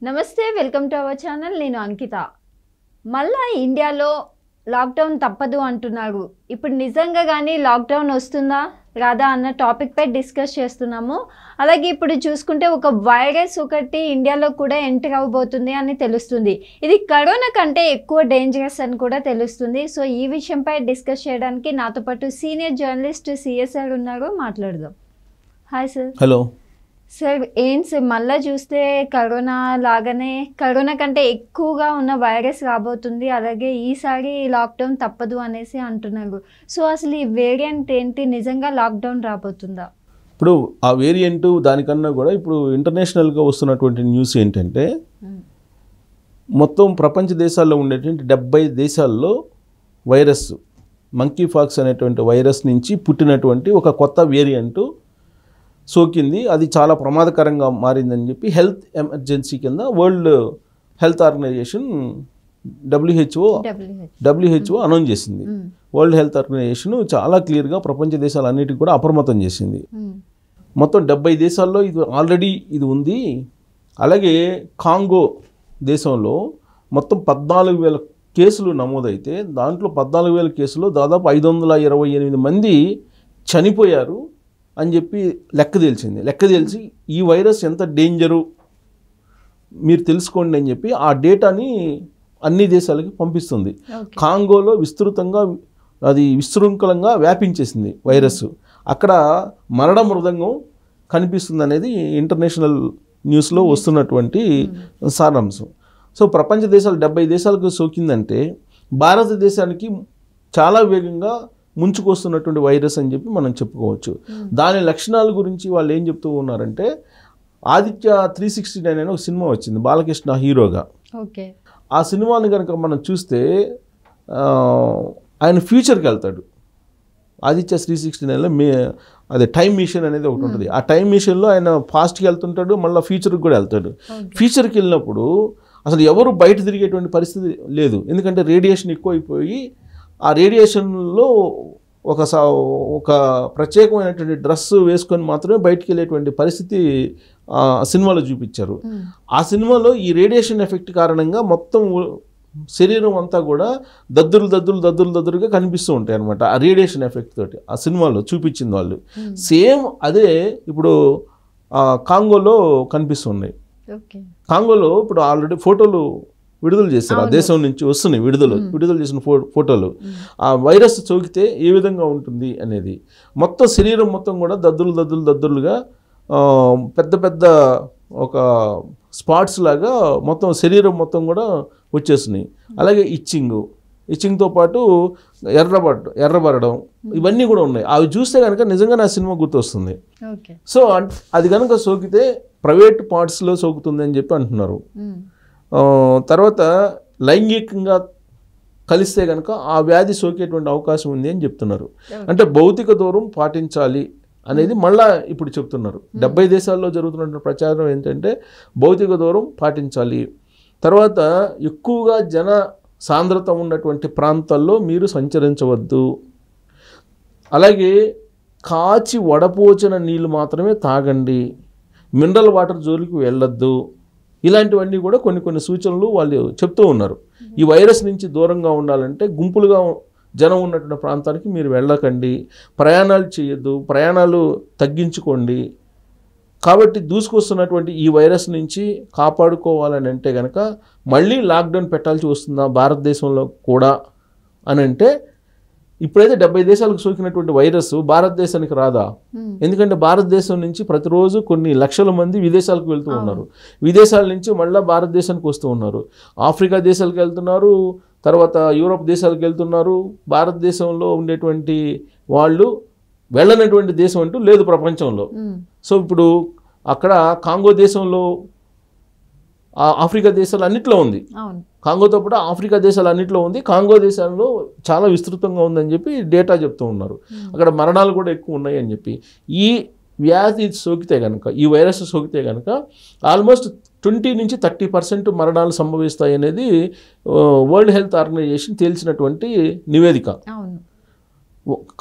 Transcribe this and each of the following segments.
నమస్తే welcome to our channel నేను అంకిత మళ్ళా ఇండియాలో లాక్డౌన్ తప్పదు అంటున్నారు ఇప్పుడు నిజంగా గానీ లాక్డౌన్ వస్తుందా రాదా అన్న టాపిక్ పై డిస్కస్ చేస్తున్నాము అలాగే ఇప్పుడు చూసుకుంటే ఒక వైరస్ ఒకటి ఇండియాలో కూడా ఎంటర్ అవబోతుంది అని తెలుస్తుంది ఇది కరోనా కంటే ఎక్కువ డేంజరస్ అని కూడా తెలుస్తుంది సో ఈ విషయంపై డిస్కస్ చేయడానికి నాతో పాటు సీనియర్ జర్నలిస్ట్ సిఎస్ఆర్ ఉన్నారు మాట్లాడదాం హాయ్ సార్ హలో సార్ ఏంటి సార్ మళ్ళీ చూస్తే కరోనా లాగానే కరోనా కంటే ఎక్కువగా ఉన్న వైరస్ రాబోతుంది అలాగే ఈసారి లాక్డౌన్ తప్పదు అనేసి అంటున్నారు సో అసలు ఈ వేరియంట్ ఏంటి నిజంగా లాక్డౌన్ రాబోతుందా ఇప్పుడు ఆ వేరియంట్ దానికన్నా కూడా ఇప్పుడు ఇంటర్నేషనల్గా వస్తున్నటువంటి న్యూస్ ఏంటంటే మొత్తం ప్రపంచ దేశాల్లో ఉండేటువంటి 70 దేశాల్లో వైరస్ మంకీ ఫాక్స్ అనేటువంటి వైరస్ నుంచి పుట్టినటువంటి ఒక కొత్త వేరియంటు సోకింది అది చాలా ప్రమాదకరంగా మారిందని చెప్పి హెల్త్ ఎమర్జెన్సీ కింద world health organization WHO announce చేసింది వరల్డ్ హెల్త్ ఆర్గనైజేషన్ చాలా క్లియర్గా ప్రపంచ దేశాలన్నిటికీ కూడా అప్రమత్తం చేసింది మొత్తం 70 దేశాల్లో ఇది ఆల్రెడీ ఇది ఉంది అలాగే కాంగో దేశంలో మొత్తం 14,000 కేసులు నమోదైతే దాంట్లో 14,000 కేసులు దాదాపు 528 మంది చనిపోయారు అని చెప్పి లెక్క తెలిసి ఈ వైరస్ ఎంత డేంజరు మీరు తెలుసుకోండి అని చెప్పి ఆ డేటాని అన్ని దేశాలకి పంపిస్తుంది కాంగోలో విశృంఖలంగా వ్యాపించేసింది వైరస్ అక్కడ మరణ మృదంగం కనిపిస్తుంది అనేది ఇంటర్నేషనల్ న్యూస్లో వస్తున్నటువంటి సారాంశం సో ప్రపంచ దేశాలు 70 దేశాలకు సోకిందంటే భారతదేశానికి చాలా వేగంగా ముంచుకొస్తున్నటువంటి వైరస్ అని చెప్పి మనం చెప్పుకోవచ్చు దాని లక్షణాల గురించి వాళ్ళు ఏం చెప్తూ ఉన్నారంటే ఆదిత్య 369 అనే ఒక సినిమా వచ్చింది బాలకృష్ణ హీరోగా ఆ సినిమాని కనుక మనం చూస్తే ఆయన ఫ్యూచర్కి వెళ్తాడు ఆదిత్య 369లో అదే టైం మిషన్ అనేది ఒకటి ఉంటుంది ఆ టైం మిషన్లో ఆయన ఫాస్ట్కి వెళ్తుంటాడు మళ్ళీ ఫ్యూచర్కి కూడా వెళ్తాడు ఫ్యూచర్కి వెళ్ళినప్పుడు అసలు ఎవరు బయట తిరిగేటువంటి పరిస్థితి లేదు ఎందుకంటే రేడియేషన్ ఎక్కువైపోయి ఆ రేడియేషన్లో ఒక ప్రత్యేకమైనటువంటి డ్రెస్ వేసుకొని మాత్రమే బయటికి వెళ్ళేటువంటి పరిస్థితి సినిమాలో చూపించారు ఆ సినిమాలో ఈ రేడియేషన్ ఎఫెక్ట్ కారణంగా మొత్తం శరీరం అంతా కూడా దద్దురుగా కనిపిస్తూ ఉంటాయి అనమాట ఆ రేడియేషన్ ఎఫెక్ట్ తోటి ఆ సినిమాలో చూపించింది వాళ్ళు సేమ్ అదే ఇప్పుడు కాంగోలో కనిపిస్తున్నాయి కాంగోలో ఇప్పుడు ఆల్రెడీ ఫోటోలు విడుదల చేశారు ఆ దేశం నుంచి వస్తున్నాయి విడుదల చేసిన ఫోటోలు ఆ వైరస్ సోకితే ఏ విధంగా ఉంటుంది అనేది మొత్తం శరీరం మొత్తం కూడా దద్దులుగా పెద్ద ఒక స్పాట్స్ లాగా మొత్తం శరీరం మొత్తం కూడా వచ్చేస్తున్నాయి అలాగే ఇచ్చింగ్తో పాటు ఎర్రబడడం ఇవన్నీ కూడా ఉన్నాయి అవి చూస్తే కనుక నిజంగా నా సినిమా గుర్తొస్తుంది సో అది కనుక సోకితే ప్రైవేట్ పార్ట్స్లో సోకుతుంది అని చెప్పి అంటున్నారు తర్వాత లైంగికంగా కలిస్తే కనుక ఆ వ్యాధి సోకేటువంటి అవకాశం ఉంది అని చెప్తున్నారు అంటే భౌతిక దూరం పాటించాలి అనేది మళ్ళా ఇప్పుడు చెప్తున్నారు 70 దేశాల్లో జరుగుతున్న ప్రచారం ఏంటంటే భౌతిక దూరం పాటించాలి తర్వాత ఎక్కువగా జన సాంద్రత ఉన్నటువంటి ప్రాంతాల్లో మీరు సంచరించవద్దు అలాగే కాచి వడపోచిన నీళ్ళు మాత్రమే తాగండి మినరల్ వాటర్ జోలికి వెళ్ళొద్దు ఇలాంటివన్నీ కూడా కొన్ని సూచనలు వాళ్ళు చెప్తూ ఉన్నారు ఈ వైరస్ నుంచి దూరంగా ఉండాలంటే గుంపులుగా జనం ఉన్నటువంటి ప్రాంతానికి మీరు వెళ్ళకండి ప్రయాణాలు చేయొద్దు ప్రయాణాలు తగ్గించుకోండి కాబట్టి దూసుకొస్తున్నటువంటి ఈ వైరస్ నుంచి కాపాడుకోవాలని అంటే కనుక మళ్ళీ లాక్డౌన్ పెట్టాల్సి వస్తుందా భారతదేశంలో కూడా అని అంటే ఇప్పుడైతే 70 దేశాలకు సోకినటువంటి వైరస్ భారతదేశానికి రాదా ఎందుకంటే భారతదేశం నుంచి ప్రతిరోజు కొన్ని లక్షల మంది విదేశాలకు వెళ్తూ ఉన్నారు విదేశాల నుంచి మళ్ళీ భారతదేశానికి వస్తూ ఉన్నారు ఆఫ్రికా దేశాలకు వెళ్తున్నారు తర్వాత యూరోప్ దేశాలకు వెళ్తున్నారు భారతదేశంలో ఉండేటువంటి వాళ్ళు వెళ్ళనటువంటి దేశం అంటూ లేదు ప్రపంచంలో సో ఇప్పుడు అక్కడ కాంగో దేశంలో ఆఫ్రికా దేశాలు అన్నిట్లో ఉంది కాంగోతో పాటు ఆఫ్రికా దేశాలు అన్నిట్లో ఉంది కాంగో దేశాల్లో చాలా విస్తృతంగా ఉందని చెప్పి డేటా చెప్తూ ఉన్నారు అక్కడ మరణాలు కూడా ఎక్కువ ఉన్నాయి అని చెప్పి ఈ వ్యాధి సోకితే కనుక ఈ వైరస్ సోకితే కనుక ఆల్మోస్ట్ 20 నుంచి 30% మరణాలు సంభవిస్తాయి అనేది వరల్డ్ హెల్త్ ఆర్గనైజేషన్ తేల్చినటువంటి నివేదిక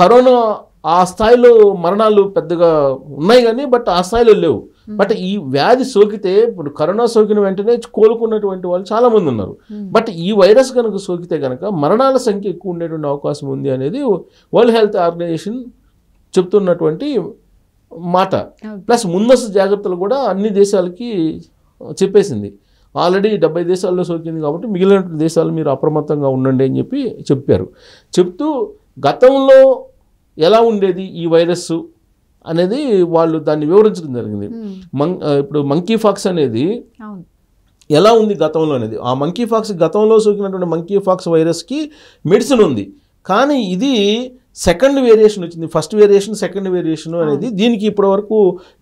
కరోనా ఆ స్థాయిలో మరణాలు పెద్దగా ఉన్నాయి కానీ బట్ ఆ స్థాయిలో లేవు. బట్ ఈ వ్యాధి సోకితే ఇప్పుడు కరోనా సోకిన వెంటనే కోలుకున్నటువంటి వాళ్ళు చాలామంది ఉన్నారు. బట్ ఈ వైరస్ కనుక సోకితే కనుక మరణాల సంఖ్య ఎక్కువ ఉండేటువంటి అవకాశం ఉంది అనేది వరల్డ్ హెల్త్ ఆర్గనైజేషన్ చెప్తున్నటువంటి మాట. ప్లస్ ముందస్తు జాగ్రత్తలు కూడా అన్ని దేశాలకి చెప్పేసింది. ఆల్రెడీ 70 దేశాల్లో సోకింది కాబట్టి మిగిలిన దేశాలు మీరు అప్రమత్తంగా ఉండండి అని చెప్పి చెప్పారు. చెప్తూ గతంలో ఎలా ఉండేది ఈ వైరస్ అనేది వాళ్ళు దాన్ని వివరించడం జరిగింది. ఇప్పుడు మంకీ ఫాక్స్ అనేది ఎలా ఉంది గతంలో అనేది, ఆ మంకీ ఫాక్స్ గతంలో సోకినటువంటి మంకీ ఫాక్స్ వైరస్కి మెడిసిన్ ఉంది, కానీ ఇది సెకండ్ వేరియేషన్ వచ్చింది. ఫస్ట్ వేరియేషన్ సెకండ్ వేరియేషన్ అనేది దీనికి ఇప్పటి వరకు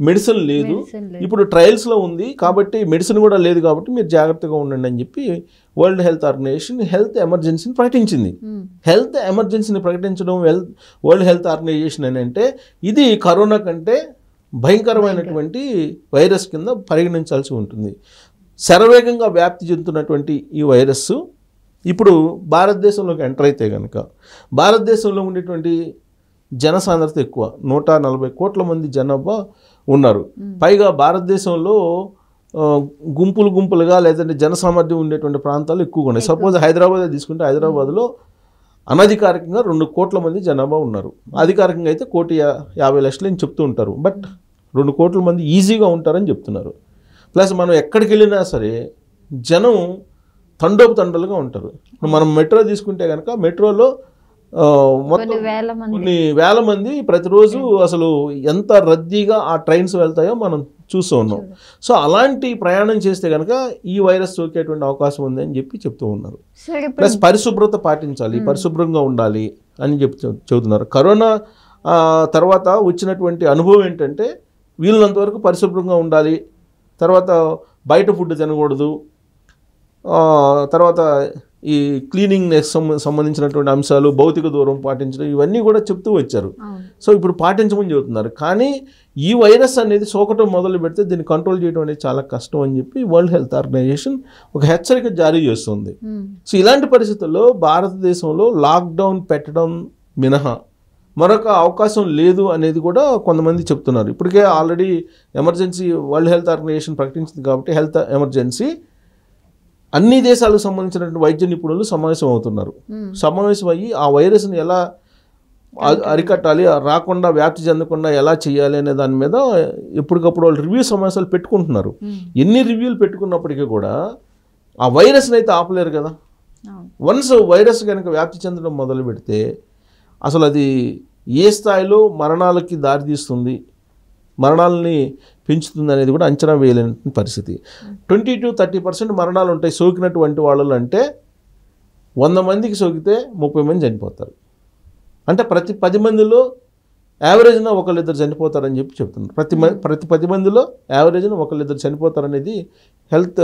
మెడిసిన్ లేదు, ఇప్పుడు ట్రయల్స్లో ఉంది కాబట్టి మెడిసిన్ కూడా లేదు కాబట్టి మీరు జాగ్రత్తగా ఉండండి అని చెప్పి వరల్డ్ హెల్త్ ఆర్గనైజేషన్ హెల్త్ ఎమర్జెన్సీని ప్రకటించింది. హెల్త్ ఎమర్జెన్సీని ప్రకటించడం వరల్డ్ హెల్త్ ఆర్గనైజేషన్ అని అంటే ఇది కరోనా కంటే భయంకరమైనటువంటి వైరస్ కింద పరిగణించాల్సి ఉంటుంది. శరవేగంగా వ్యాప్తి చెందుతున్నటువంటి ఈ వైరస్ ఇప్పుడు భారతదేశంలోకి ఎంటర్ అయితే కనుక భారతదేశంలో ఉండేటువంటి జనసాంద్రత ఎక్కువ, 140 కోట్ల మంది జనాభా ఉన్నారు. పైగా భారతదేశంలో గుంపులుగా లేదంటే జనసామర్థ్యం ఉండేటువంటి ప్రాంతాలు ఎక్కువగా ఉన్నాయి. సపోజ్ హైదరాబాద్ తీసుకుంటే హైదరాబాద్లో అనధికారికంగా 2 కోట్ల మంది జనాభా ఉన్నారు. అధికారికంగా అయితే 1,50,00,000 అని చెప్తూ ఉంటారు. బట్ 2 కోట్ల మంది ఈజీగా ఉంటారని చెప్తున్నారు. ప్లస్ మనం ఎక్కడికి వెళ్ళినా సరే జనం తండోపతండలుగా ఉంటారు. మనం మెట్రో తీసుకుంటే కనుక మెట్రోలో మొత్తం కొన్ని వేల మంది ప్రతిరోజు అసలు ఎంత రద్దీగా ఆ ట్రైన్స్ వెళ్తాయో మనం చూస్తూ ఉన్నాం. సో అలాంటి ప్రయాణం చేస్తే కనుక ఈ వైరస్ సోకేటువంటి అవకాశం ఉంది అని చెప్పి చెప్తూ ఉన్నారు. ప్లస్ పరిశుభ్రత పాటించాలి, పరిశుభ్రంగా ఉండాలి అని చెబుతున్నారు. కరోనా తర్వాత వచ్చినటువంటి అనుభవం ఏంటంటే వీళ్ళంత వరకు పరిశుభ్రంగా ఉండాలి, తర్వాత బయట ఫుడ్ తినకూడదు, తర్వాత ఈ క్లీనింగ్ సంబంధించినటువంటి అంశాలు, భౌతిక దూరం పాటించడం, ఇవన్నీ కూడా చెప్తూ వచ్చారు. సో ఇప్పుడు పాటించమని చెబుతున్నారు. కానీ ఈ వైరస్ అనేది సోకటం మొదలు పెడితే దీన్ని కంట్రోల్ చేయడం అనేది చాలా కష్టం అని చెప్పి వరల్డ్ హెల్త్ ఆర్గనైజేషన్ ఒక హెచ్చరిక జారీ చేస్తుంది. సో ఇలాంటి పరిస్థితుల్లో భారతదేశంలో లాక్డౌన్ పెట్టడం మినహా మరొక అవకాశం లేదు అనేది కూడా కొంతమంది చెప్తున్నారు. ఇప్పటికే already emergency world health organization ప్రకటించింది కాబట్టి హెల్త్ ఎమర్జెన్సీ అన్ని దేశాలకు సంబంధించినటువంటి వైద్య నిపుణులు సమావేశం అవుతున్నారు. సమావేశం అయ్యి ఆ వైరస్ని ఎలా అరికట్టాలి, రాకుండా వ్యాప్తి చెందకుండా ఎలా చేయాలి అనే దాని మీద ఎప్పటికప్పుడు వాళ్ళు రివ్యూ సమావేశాలు పెట్టుకుంటున్నారు. ఎన్ని రివ్యూలు పెట్టుకున్నప్పటికీ కూడా ఆ వైరస్ని అయితే ఆపలేరు కదా. వన్స్ వైరస్ కనుక వ్యాప్తి చెందడం మొదలు పెడితే అసలు అది ఏ స్థాయిలో మరణాలకి దారితీస్తుంది, మరణాలని పెంచుతుంది అనేది కూడా అంచనా వేయలేని పరిస్థితి. 20-30% మరణాలు ఉంటాయి సోకినటువంటి వాళ్ళు. అంటే 100 మందికి సోకితే 30 మంది చనిపోతారు. అంటే ప్రతి 10 మందిలో యావరేజ్న ఒకళ్ళిద్దరు చనిపోతారని చెప్పి చెప్తున్నారు. ప్రతి 10 మందిలో యావరేజ్న ఒకళ్ళిద్దరు చనిపోతారనేది హెల్త్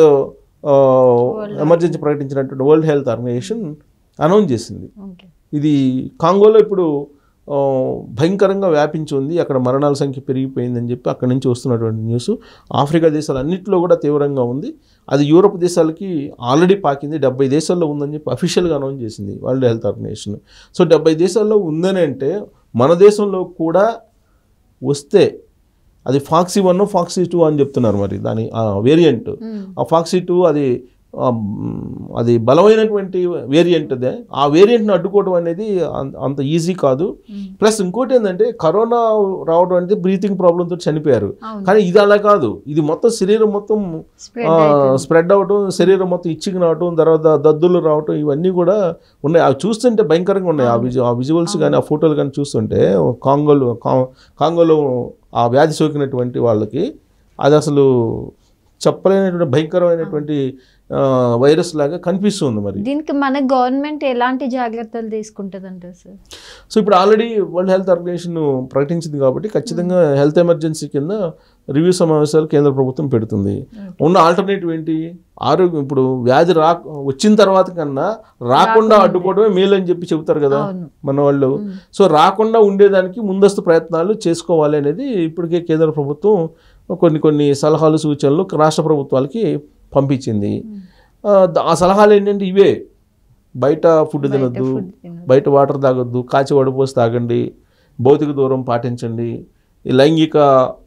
ఎమర్జెన్సీ ప్రకటించినటువంటి వరల్డ్ హెల్త్ ఆర్గనైజేషన్ అనౌన్స్ చేసింది. ఇది కాంగోలో ఇప్పుడు భయంకరంగా వ్యాపించి ఉంది, అక్కడ మరణాల సంఖ్య పెరిగిపోయిందని చెప్పి అక్కడి నుంచి వస్తున్నటువంటి న్యూస్. ఆఫ్రికా దేశాలు అన్నింటిలో కూడా తీవ్రంగా ఉంది. అది యూరోప్ దేశాలకి ఆల్రెడీ పాకింది, 70 దేశాల్లో ఉందని చెప్పి అఫీషియల్గా అనౌన్స్ చేసింది వరల్డ్ హెల్త్ ఆర్గనైజేషన్. సో 70 దేశాల్లో ఉందని అంటే మన దేశంలో కూడా వస్తే అది ఫాక్సీ 1 ఫాక్సీ 2 అని చెప్తున్నారు. మరి దాని వేరియంట్ ఆ ఫాక్సీ 2 అది బలమైనటువంటి వేరియంట్. అదే ఆ వేరియంట్ని అడ్డుకోవడం అనేది అంత ఈజీ కాదు. ప్లస్ ఇంకోటి ఏంటంటే కరోనా రావడం అంటే బ్రీతింగ్ ప్రాబ్లంతో చనిపోయారు, కానీ ఇది అలా కాదు. ఇది మొత్తం శరీరం మొత్తం స్ప్రెడ్ అవటం, శరీరం మొత్తం ఇచ్చింగ్ రావటం, తర్వాత దద్దులు రావటం, ఇవన్నీ కూడా ఉన్నాయి. అవి చూస్తుంటే భయంకరంగా ఉన్నాయి. ఆ విజువల్స్ కానీ ఆ ఫోటోలు కానీ చూస్తుంటే కాంగోలో ఆ వ్యాధి సోకినటువంటి వాళ్ళకి అది అసలు చెప్పలేనటువంటి భయంకరమైనటువంటి వైరస్ లాగా కనిపిస్తుంది. మరి దీనికి మన గవర్నమెంట్ ఎలాంటి జాగ్రత్తలు తీసుకుంటుంది అంటారు సార్? సో ఇప్పుడు ఆల్రెడీ వరల్డ్ హెల్త్ ఆర్గనైజేషన్ ప్రకటించింది కాబట్టి ఖచ్చితంగా హెల్త్ ఎమర్జెన్సీ కింద రివ్యూ సమావేశాలు కేంద్ర ప్రభుత్వం పెడుతుంది. ఉన్న ఆల్టర్నేటివ్ ఏంటి? ఆరోగ్యం ఇప్పుడు వ్యాధి వచ్చిన తర్వాత కన్నా రాకుండా అడ్డుకోవడమే మేలు అని చెప్పి చెబుతారు కదా మన వాళ్ళు. సో రాకుండా ఉండేదానికి ముందస్తు ప్రయత్నాలు చేసుకోవాలి అనేది ఇప్పటికే కేంద్ర ప్రభుత్వం కొన్ని సలహాలు సూచనలు రాష్ట్ర ప్రభుత్వాలకి పంపించింది. ఆ సలహాలు ఏంటంటే ఇవే: బయట ఫుడ్ తినొద్దు, బయట వాటర్ తాగొద్దు, కాచి వడపోసి తాగండి, భౌతిక దూరం పాటించండి, ఈ లైంగిక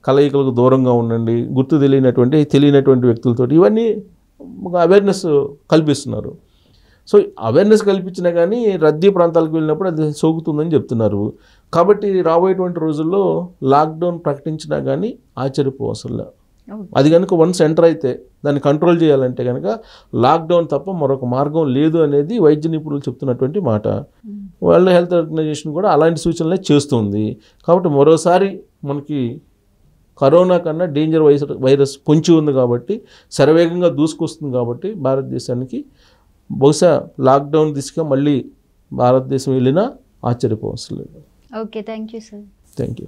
కలయికలకు దూరంగా ఉండండి, గుర్తు తెలియనటువంటి వ్యక్తులతో, ఇవన్నీ అవేర్నెస్ కల్పిస్తున్నారు. సో అవేర్నెస్ కల్పించినా కానీ రద్దీ ప్రాంతాలకు వెళ్ళినప్పుడు అది సోకుతుందని చెప్తున్నారు. కాబట్టి రాబోయేటువంటి రోజుల్లో లాక్డౌన్ ప్రకటించినా కానీ ఆశ్చర్యపోవసరం. అది కనుక వన్స్ ఎంటర్ అయితే దాన్ని కంట్రోల్ చేయాలంటే కనుక లాక్డౌన్ తప్ప మరొక మార్గం లేదు అనేది వైద్య నిపుణులు చెప్తున్నటువంటి మాట. వరల్డ్ హెల్త్ ఆర్గనైజేషన్ కూడా అలాంటి సూచనలే చేస్తుంది. కాబట్టి మరోసారి మనకి కరోనా కన్నా డేంజర్ వైరస్ పొంచి ఉంది కాబట్టి, శరవేగంగా దూసుకొస్తుంది కాబట్టి భారతదేశానికి బహుశా లాక్డౌన్ దిశగా మళ్ళీ భారతదేశం వెళ్ళినా ఆశ్చర్యపోవసరం లేదు. Okay, thank you sir. Thank you.